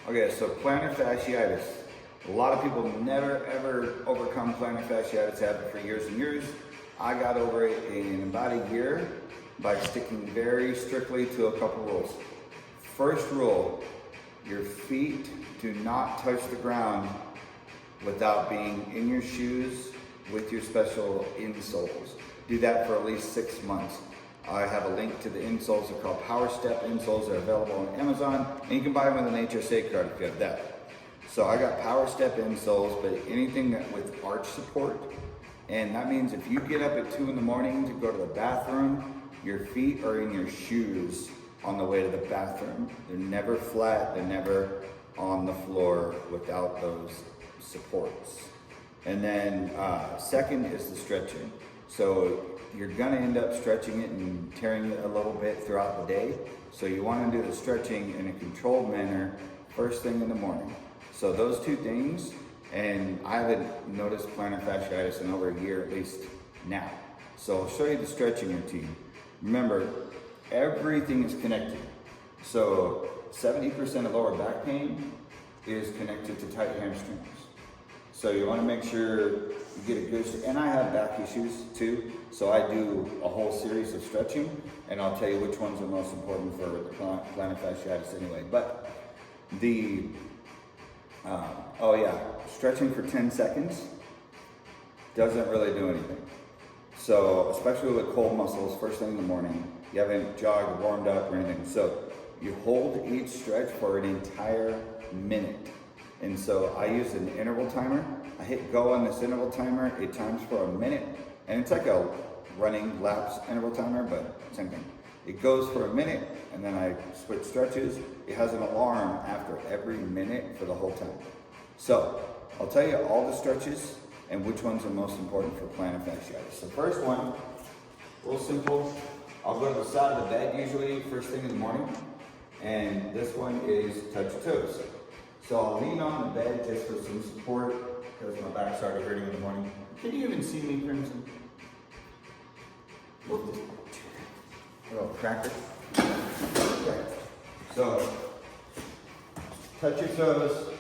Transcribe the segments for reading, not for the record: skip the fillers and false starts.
Okay, so plantar fasciitis. A lot of people never ever overcome plantar fasciitis, have it for years and years. I got over it in about a year by sticking very strictly to a couple rules. First rule, your feet do not touch the ground without being in your shoes with your special insoles. Do that for at least 6 months. I have a link to the insoles. They're called Power Step insoles. They're available on Amazon, and you can buy them with an HSA card if you have that. So I got Power Step insoles, but anything with arch support, and that means if you get up at 2 in the morning to go to the bathroom, your feet are in your shoes on the way to the bathroom. They're never flat, they're never on the floor without those supports. And then second is the stretching. So you're gonna end up stretching it and tearing it a little bit throughout the day. So you wanna do the stretching in a controlled manner first thing in the morning. So those two things, and I haven't noticed plantar fasciitis in over a year at least now. So I'll show you the stretching routine. Remember, everything is connected. So 70% of lower back pain is connected to tight hamstrings. So you want to make sure you get a good, and I have back issues too, so I do a whole series of stretching, and I'll tell you which ones are most important for the plantar fasciitis anyway. But the, stretching for 10 seconds doesn't really do anything. So especially with cold muscles, first thing in the morning, you haven't jogged, warmed up or anything. So you hold each stretch for an entire minute. And so I use an interval timer. I hit go on this interval timer, it times for a minute. And it's like a running laps interval timer, but same thing. It goes for a minute, and then I switch stretches. It has an alarm after every minute for the whole time. So I'll tell you all the stretches and which ones are most important for plantar fasciitis. So first one, real simple. I'll go to the side of the bed usually first thing in the morning. And this one is touch toes. So I'll lean on the bed just for some support because my back's already hurting in the morning. Can you even see me, Crimson? Little cracker. Okay. So touch your toes,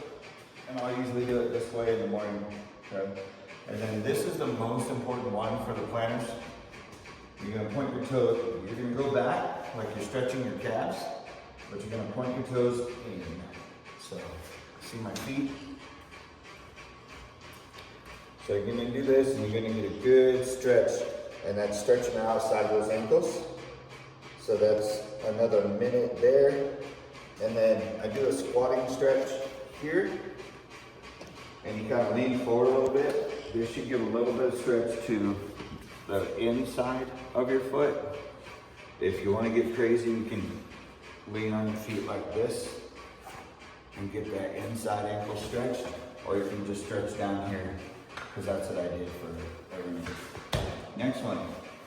and I'll usually do it this way in the morning. Okay. And then this is the most important one for the plantars. You're gonna point your toes. You're gonna go back like you're stretching your calves, but you're gonna point your toes in. So see my feet? So you're gonna do this and you're gonna get a good stretch, and that's stretching the outside of those ankles. So that's another minute there. And then I do a squatting stretch here, and you kind of lean forward a little bit. This should give a little bit of stretch to the inside of your foot. If you wanna get crazy, you can lean on your feet like this and get that inside ankle stretch, or you can just stretch down here, because that's what I did for every minute. Next one,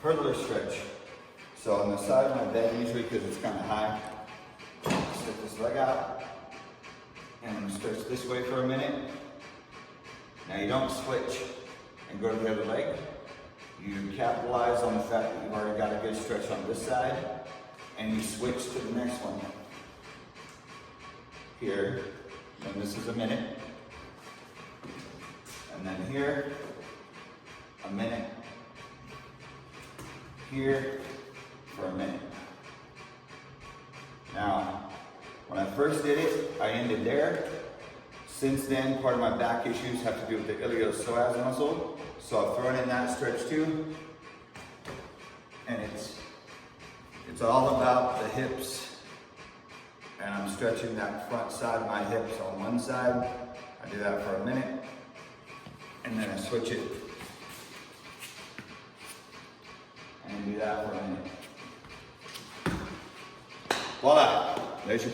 hurdler stretch. So on the side of my bed, usually because it's kind of high, stick this leg out, and I'm gonna stretch this way for a minute. Now you don't switch and go to the other leg. You capitalize on the fact that you've already got a good stretch on this side, and you switch to the next one. Here, and this is a minute. And then here, a minute. Here, for a minute. Now, when I first did it, I ended there. Since then, part of my back issues have to do with the iliopsoas muscle. So I've thrown in that stretch too. And it's all about the hips. And I'm stretching that front side of my hips on one side. I do that for a minute, and then I switch it and do that for a minute. Voila, there's your